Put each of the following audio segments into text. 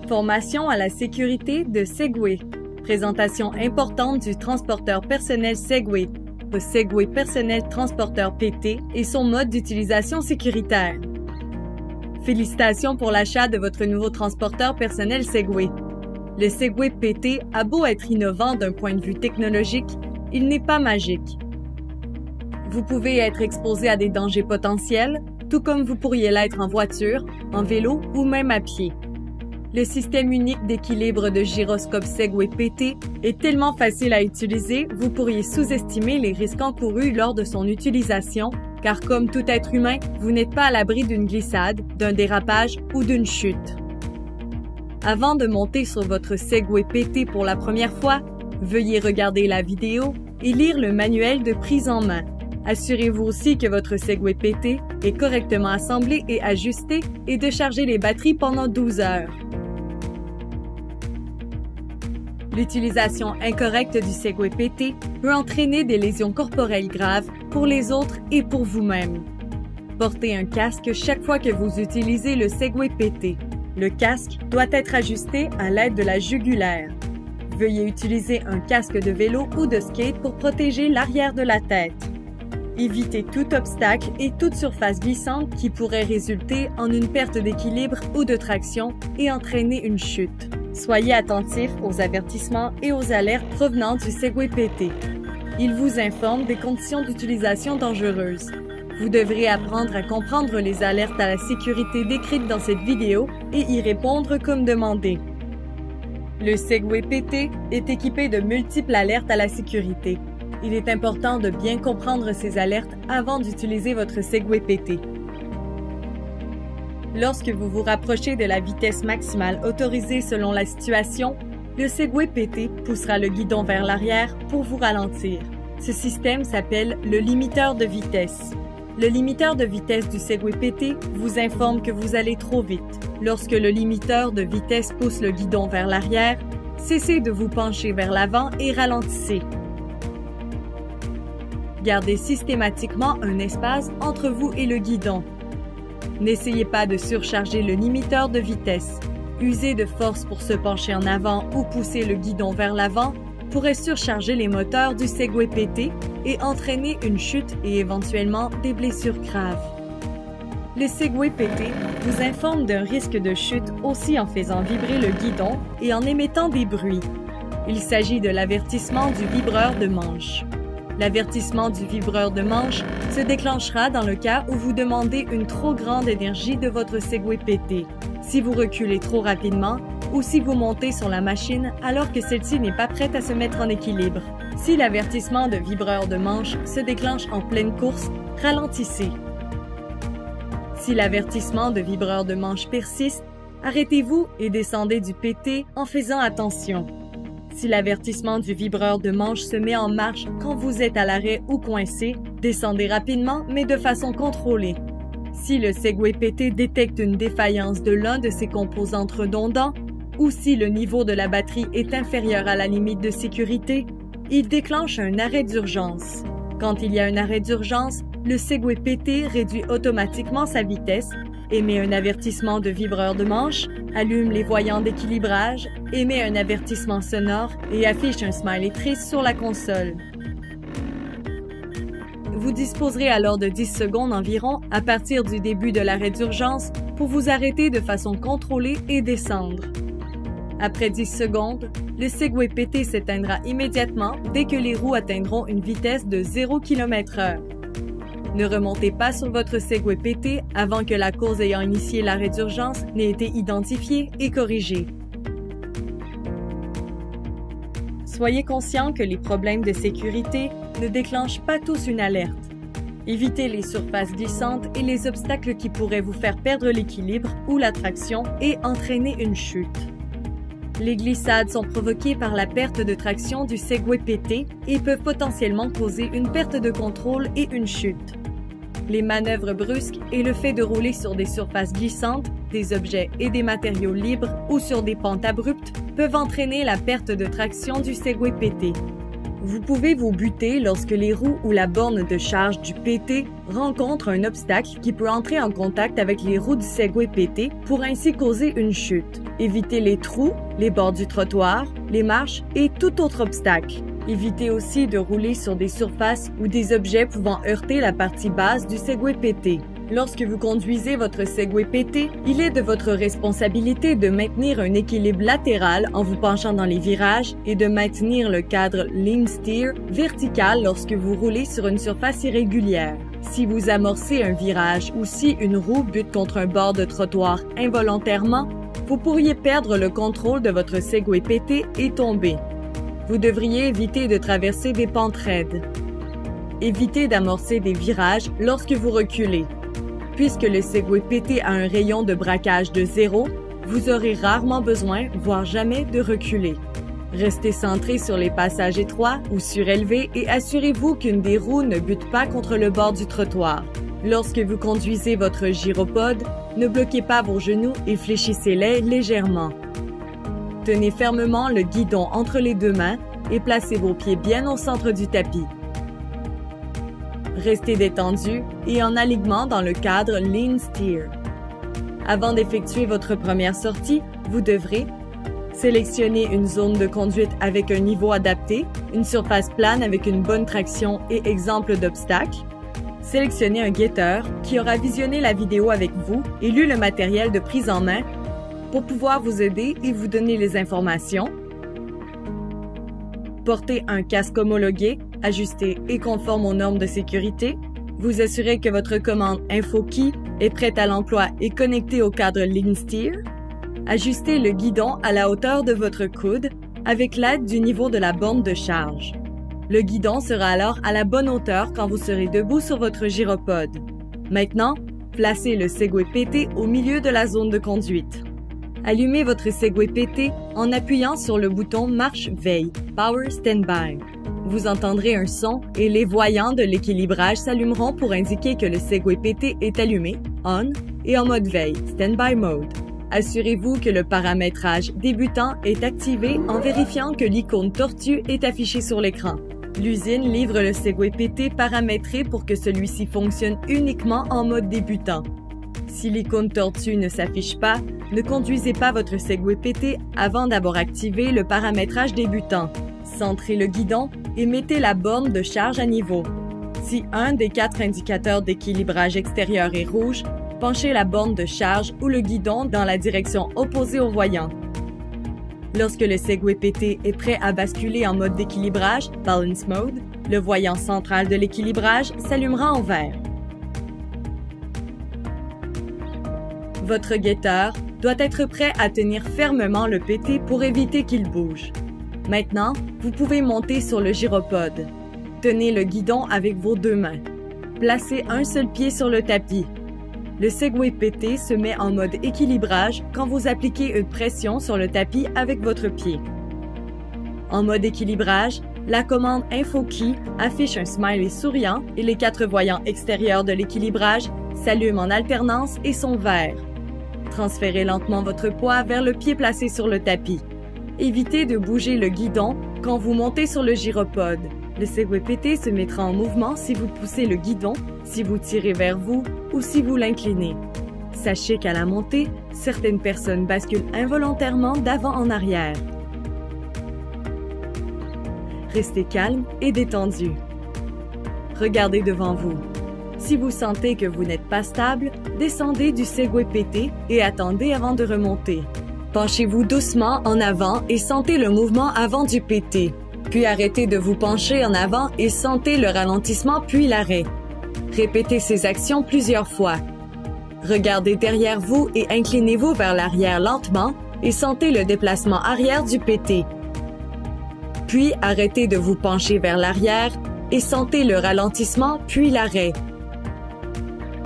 Formation à la sécurité de Segway. Présentation importante du transporteur personnel Segway, le Segway personnel transporteur PT et son mode d'utilisation sécuritaire. Félicitations pour l'achat de votre nouveau transporteur personnel Segway. Le Segway PT a beau être innovant d'un point de vue technologique, il n'est pas magique. Vous pouvez être exposé à des dangers potentiels, tout comme vous pourriez l'être en voiture, en vélo ou même à pied. Le système unique d'équilibre de gyroscope Segway PT est tellement facile à utiliser, vous pourriez sous-estimer les risques encourus lors de son utilisation, car comme tout être humain, vous n'êtes pas à l'abri d'une glissade, d'un dérapage ou d'une chute. Avant de monter sur votre Segway PT pour la première fois, veuillez regarder la vidéo et lire le manuel de prise en main. Assurez-vous aussi que votre Segway PT est correctement assemblé et ajusté et de charger les batteries pendant 12 heures. L'utilisation incorrecte du Segway PT peut entraîner des lésions corporelles graves pour les autres et pour vous-même. Portez un casque chaque fois que vous utilisez le Segway PT. Le casque doit être ajusté à l'aide de la jugulaire. Veuillez utiliser un casque de vélo ou de skate pour protéger l'arrière de la tête. Évitez tout obstacle et toute surface glissante qui pourrait résulter en une perte d'équilibre ou de traction et entraîner une chute. Soyez attentif aux avertissements et aux alertes provenant du Segway PT. Il vous informe des conditions d'utilisation dangereuses. Vous devrez apprendre à comprendre les alertes à la sécurité décrites dans cette vidéo et y répondre comme demandé. Le Segway PT est équipé de multiples alertes à la sécurité. Il est important de bien comprendre ces alertes avant d'utiliser votre Segway PT. Lorsque vous vous rapprochez de la vitesse maximale autorisée selon la situation, le Segway PT poussera le guidon vers l'arrière pour vous ralentir. Ce système s'appelle le limiteur de vitesse. Le limiteur de vitesse du Segway PT vous informe que vous allez trop vite. Lorsque le limiteur de vitesse pousse le guidon vers l'arrière, cessez de vous pencher vers l'avant et ralentissez. Gardez systématiquement un espace entre vous et le guidon. N'essayez pas de surcharger le limiteur de vitesse. User de force pour se pencher en avant ou pousser le guidon vers l'avant pourrait surcharger les moteurs du Segway PT et entraîner une chute et éventuellement des blessures graves. Le Segway PT vous informe d'un risque de chute aussi en faisant vibrer le guidon et en émettant des bruits. Il s'agit de l'avertissement du vibreur de manche. L'avertissement du vibreur de manche se déclenchera dans le cas où vous demandez une trop grande énergie de votre Segway PT, si vous reculez trop rapidement ou si vous montez sur la machine alors que celle-ci n'est pas prête à se mettre en équilibre. Si l'avertissement de vibreur de manche se déclenche en pleine course, ralentissez. Si l'avertissement de vibreur de manche persiste, arrêtez-vous et descendez du PT en faisant attention. Si l'avertissement du vibreur de manche se met en marche quand vous êtes à l'arrêt ou coincé, descendez rapidement mais de façon contrôlée. Si le Segway PT détecte une défaillance de l'un de ses composants redondants ou si le niveau de la batterie est inférieur à la limite de sécurité, il déclenche un arrêt d'urgence. Quand il y a un arrêt d'urgence, le Segway PT réduit automatiquement sa vitesse, émet un avertissement de vibreur de manche, allume les voyants d'équilibrage, émet un avertissement sonore et affiche un smiley triste sur la console. Vous disposerez alors de 10 secondes environ à partir du début de l'arrêt d'urgence pour vous arrêter de façon contrôlée et descendre. Après 10 secondes, le Segway PT s'éteindra immédiatement dès que les roues atteindront une vitesse de 0 km/h. Ne remontez pas sur votre Segway PT avant que la cause ayant initié l'arrêt d'urgence n'ait été identifiée et corrigée. Soyez conscient que les problèmes de sécurité ne déclenchent pas tous une alerte. Évitez les surfaces glissantes et les obstacles qui pourraient vous faire perdre l'équilibre ou la traction et entraîner une chute. Les glissades sont provoquées par la perte de traction du Segway PT et peuvent potentiellement causer une perte de contrôle et une chute. Les manœuvres brusques et le fait de rouler sur des surfaces glissantes, des objets et des matériaux libres ou sur des pentes abruptes peuvent entraîner la perte de traction du Segway PT. Vous pouvez vous buter lorsque les roues ou la borne de charge du PT rencontrent un obstacle qui peut entrer en contact avec les roues du Segway PT pour ainsi causer une chute. Évitez les trous, les bords du trottoir, les marches et tout autre obstacle. Évitez aussi de rouler sur des surfaces ou des objets pouvant heurter la partie basse du Segway PT. Lorsque vous conduisez votre Segway PT, il est de votre responsabilité de maintenir un équilibre latéral en vous penchant dans les virages et de maintenir le cadre Lean Steer vertical lorsque vous roulez sur une surface irrégulière. Si vous amorcez un virage ou si une roue bute contre un bord de trottoir involontairement, vous pourriez perdre le contrôle de votre Segway PT et tomber. Vous devriez éviter de traverser des pentes raides. Évitez d'amorcer des virages lorsque vous reculez. Puisque le Segway PT a un rayon de braquage de 0, vous aurez rarement besoin, voire jamais, de reculer. Restez centré sur les passages étroits ou surélevés et assurez-vous qu'une des roues ne bute pas contre le bord du trottoir. Lorsque vous conduisez votre gyropode, ne bloquez pas vos genoux et fléchissez-les légèrement. Tenez fermement le guidon entre les deux mains et placez vos pieds bien au centre du tapis. Restez détendu et en alignement dans le cadre Lean Steer. Avant d'effectuer votre première sortie, vous devrez sélectionner une zone de conduite avec un niveau adapté, une surface plane avec une bonne traction et exemple d'obstacles, sélectionner un guetteur qui aura visionné la vidéo avec vous et lu le matériel de prise en main pour pouvoir vous aider et vous donner les informations, porter un casque homologué, ajusté et conforme aux normes de sécurité, vous assurer que votre commande InfoKey est prête à l'emploi et connectée au cadre Lean Steer, ajuster le guidon à la hauteur de votre coude avec l'aide du niveau de la borne de charge. Le guidon sera alors à la bonne hauteur quand vous serez debout sur votre gyropode. Maintenant, placez le Segway PT au milieu de la zone de conduite. Allumez votre Segway PT en appuyant sur le bouton Marche-Veille, Power Standby. Vous entendrez un son et les voyants de l'équilibrage s'allumeront pour indiquer que le Segway PT est allumé, on, et en mode veille, Standby Mode. Assurez-vous que le paramétrage débutant est activé en vérifiant que l'icône tortue est affichée sur l'écran. L'usine livre le Segway PT paramétré pour que celui-ci fonctionne uniquement en mode débutant. Si l'icône tortue ne s'affiche pas, ne conduisez pas votre Segway PT avant d'avoir activé le paramétrage débutant. Centrez le guidon et mettez la borne de charge à niveau. Si un des 4 indicateurs d'équilibrage extérieur est rouge, penchez la borne de charge ou le guidon dans la direction opposée au voyant. Lorsque le Segway PT est prêt à basculer en mode d'équilibrage, Balance Mode, le voyant central de l'équilibrage s'allumera en vert. Votre guetteur doit être prêt à tenir fermement le PT pour éviter qu'il bouge. Maintenant, vous pouvez monter sur le gyropode. Tenez le guidon avec vos deux mains. Placez un seul pied sur le tapis. Le Segway PT se met en mode équilibrage quand vous appliquez une pression sur le tapis avec votre pied. En mode équilibrage, la commande InfoKey affiche un smiley souriant et les 4 voyants extérieurs de l'équilibrage s'allument en alternance et sont verts. Transférez lentement votre poids vers le pied placé sur le tapis. Évitez de bouger le guidon quand vous montez sur le gyropode. Le Segway PT se mettra en mouvement si vous poussez le guidon, si vous tirez vers vous ou si vous l'inclinez. Sachez qu'à la montée, certaines personnes basculent involontairement d'avant en arrière. Restez calme et détendu. Regardez devant vous. Si vous sentez que vous n'êtes pas stable, descendez du Segway PT et attendez avant de remonter. Penchez-vous doucement en avant et sentez le mouvement avant du PT. Puis arrêtez de vous pencher en avant et sentez le ralentissement puis l'arrêt. Répétez ces actions plusieurs fois. Regardez derrière vous et inclinez-vous vers l'arrière lentement et sentez le déplacement arrière du PT. Puis arrêtez de vous pencher vers l'arrière et sentez le ralentissement puis l'arrêt.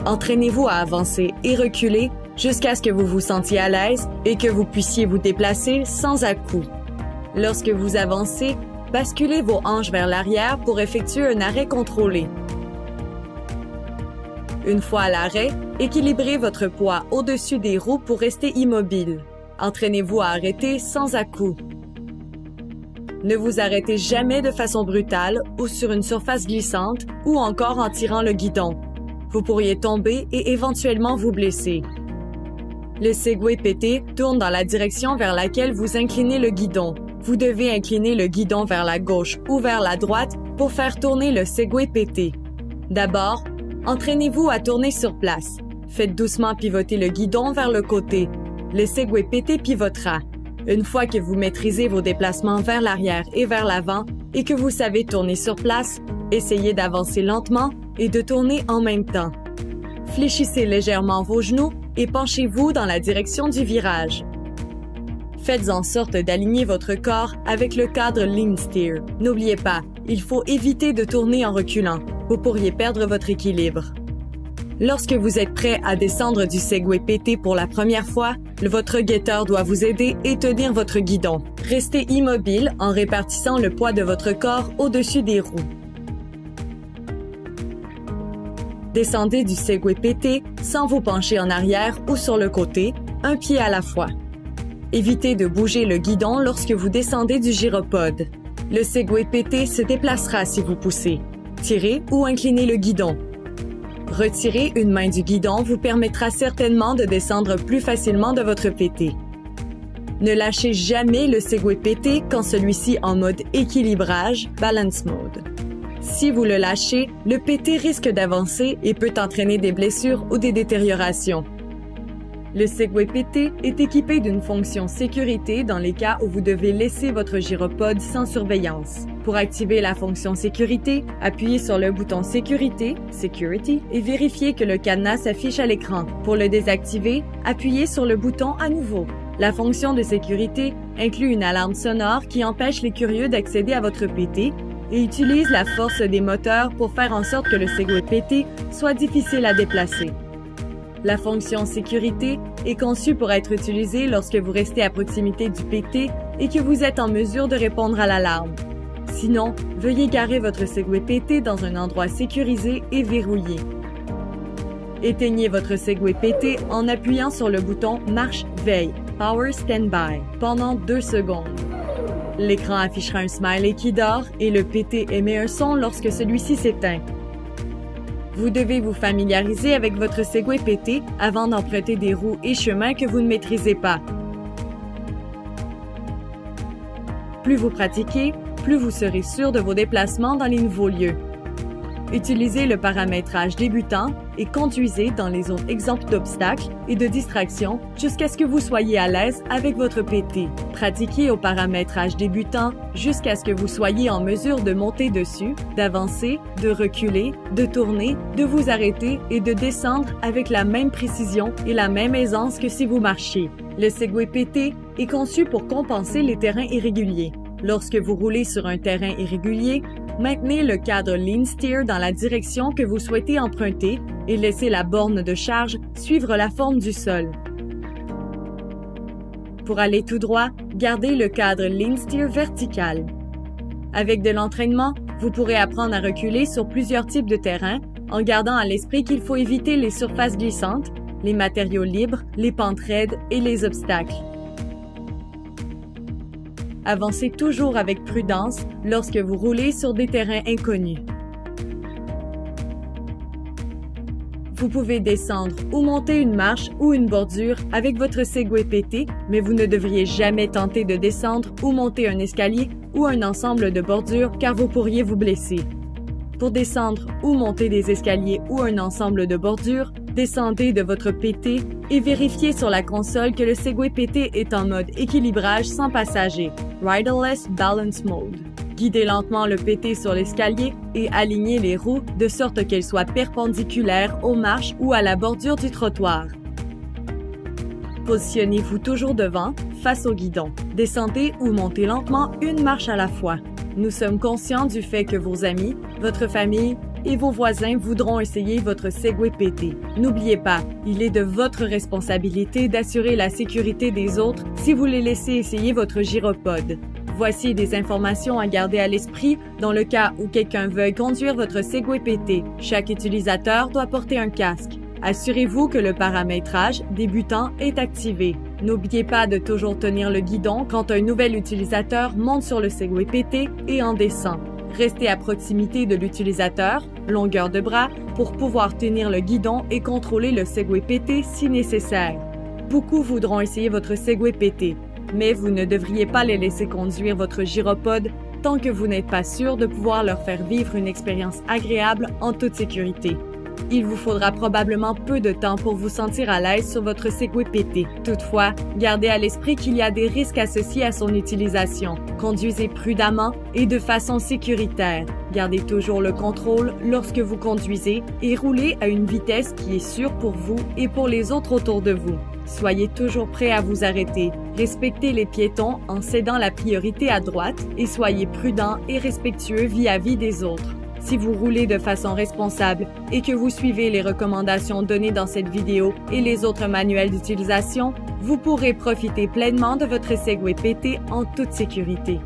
Entraînez-vous à avancer et reculer jusqu'à ce que vous vous sentiez à l'aise et que vous puissiez vous déplacer sans à-coups. Lorsque vous avancez, basculez vos hanches vers l'arrière pour effectuer un arrêt contrôlé. Une fois à l'arrêt, équilibrez votre poids au-dessus des roues pour rester immobile. Entraînez-vous à arrêter sans à-coups. Ne vous arrêtez jamais de façon brutale ou sur une surface glissante ou encore en tirant le guidon. Vous pourriez tomber et éventuellement vous blesser. Le Segway PT tourne dans la direction vers laquelle vous inclinez le guidon. Vous devez incliner le guidon vers la gauche ou vers la droite pour faire tourner le Segway PT. D'abord, entraînez-vous à tourner sur place. Faites doucement pivoter le guidon vers le côté. Le Segway PT pivotera. Une fois que vous maîtrisez vos déplacements vers l'arrière et vers l'avant et que vous savez tourner sur place, essayez d'avancer lentement et de tourner en même temps. Fléchissez légèrement vos genoux et penchez-vous dans la direction du virage. Faites en sorte d'aligner votre corps avec le cadre Lean Steer. N'oubliez pas, il faut éviter de tourner en reculant. Vous pourriez perdre votre équilibre. Lorsque vous êtes prêt à descendre du Segway PT pour la première fois, votre guetteur doit vous aider et tenir votre guidon. Restez immobile en répartissant le poids de votre corps au-dessus des roues. Descendez du Segway PT sans vous pencher en arrière ou sur le côté, un pied à la fois. Évitez de bouger le guidon lorsque vous descendez du gyropode. Le Segway PT se déplacera si vous poussez. Tirez ou inclinez le guidon. Retirer une main du guidon vous permettra certainement de descendre plus facilement de votre PT. Ne lâchez jamais le Segway PT quand celui-ci en mode équilibrage, Balance Mode. Si vous le lâchez, le PT risque d'avancer et peut entraîner des blessures ou des détériorations. Le Segway PT est équipé d'une fonction sécurité dans les cas où vous devez laisser votre gyropode sans surveillance. Pour activer la fonction sécurité, appuyez sur le bouton sécurité, Security, et vérifiez que le cadenas s'affiche à l'écran. Pour le désactiver, appuyez sur le bouton à nouveau. La fonction de sécurité inclut une alarme sonore qui empêche les curieux d'accéder à votre PT et utilise la force des moteurs pour faire en sorte que le Segway PT soit difficile à déplacer. La fonction sécurité est conçue pour être utilisée lorsque vous restez à proximité du PT et que vous êtes en mesure de répondre à l'alarme. Sinon, veuillez garer votre Segway PT dans un endroit sécurisé et verrouillé. Éteignez votre Segway PT en appuyant sur le bouton Marche-Veille, Power Standby, pendant 2 secondes. L'écran affichera un smiley qui dort et le PT émet un son lorsque celui-ci s'éteint. Vous devez vous familiariser avec votre Segway PT avant d'emprunter des roues et chemins que vous ne maîtrisez pas. Plus vous pratiquez, plus vous serez sûr de vos déplacements dans les nouveaux lieux. Utilisez le paramétrage débutant et conduisez dans les zones exemptes d'obstacles et de distractions jusqu'à ce que vous soyez à l'aise avec votre PT. Pratiquez au paramétrage débutant jusqu'à ce que vous soyez en mesure de monter dessus, d'avancer, de reculer, de tourner, de vous arrêter et de descendre avec la même précision et la même aisance que si vous marchiez. Le Segway PT est conçu pour compenser les terrains irréguliers. Lorsque vous roulez sur un terrain irrégulier, maintenez le cadre Lean Steer dans la direction que vous souhaitez emprunter et laissez la borne de charge suivre la forme du sol. Pour aller tout droit, gardez le cadre Lean Steer vertical. Avec de l'entraînement, vous pourrez apprendre à reculer sur plusieurs types de terrains en gardant à l'esprit qu'il faut éviter les surfaces glissantes, les matériaux libres, les pentes raides et les obstacles. Avancez toujours avec prudence lorsque vous roulez sur des terrains inconnus. Vous pouvez descendre ou monter une marche ou une bordure avec votre Segway PT, mais vous ne devriez jamais tenter de descendre ou monter un escalier ou un ensemble de bordures car vous pourriez vous blesser. Pour descendre ou monter des escaliers ou un ensemble de bordures, descendez de votre PT et vérifiez sur la console que le Segway PT est en mode équilibrage sans passager, Riderless Balance Mode. Guidez lentement le PT sur l'escalier et alignez les roues de sorte qu'elles soient perpendiculaires aux marches ou à la bordure du trottoir. Positionnez-vous toujours devant, face au guidon. Descendez ou montez lentement une marche à la fois. Nous sommes conscients du fait que vos amis, votre famille et vos voisins voudront essayer votre Segway PT. N'oubliez pas, il est de votre responsabilité d'assurer la sécurité des autres si vous les laissez essayer votre gyropode. Voici des informations à garder à l'esprit dans le cas où quelqu'un veuille conduire votre Segway PT. Chaque utilisateur doit porter un casque. Assurez-vous que le paramétrage débutant est activé. N'oubliez pas de toujours tenir le guidon quand un nouvel utilisateur monte sur le Segway PT et en descend. Restez à proximité de l'utilisateur, longueur de bras, pour pouvoir tenir le guidon et contrôler le Segway PT si nécessaire. Beaucoup voudront essayer votre Segway PT, mais vous ne devriez pas les laisser conduire votre gyropode tant que vous n'êtes pas sûr de pouvoir leur faire vivre une expérience agréable en toute sécurité. Il vous faudra probablement peu de temps pour vous sentir à l'aise sur votre Segway PT. Toutefois, gardez à l'esprit qu'il y a des risques associés à son utilisation. Conduisez prudemment et de façon sécuritaire. Gardez toujours le contrôle lorsque vous conduisez et roulez à une vitesse qui est sûre pour vous et pour les autres autour de vous. Soyez toujours prêt à vous arrêter. Respectez les piétons en cédant la priorité à droite et soyez prudent et respectueux vis-à-vis des autres. Si vous roulez de façon responsable et que vous suivez les recommandations données dans cette vidéo et les autres manuels d'utilisation, vous pourrez profiter pleinement de votre Segway PT en toute sécurité.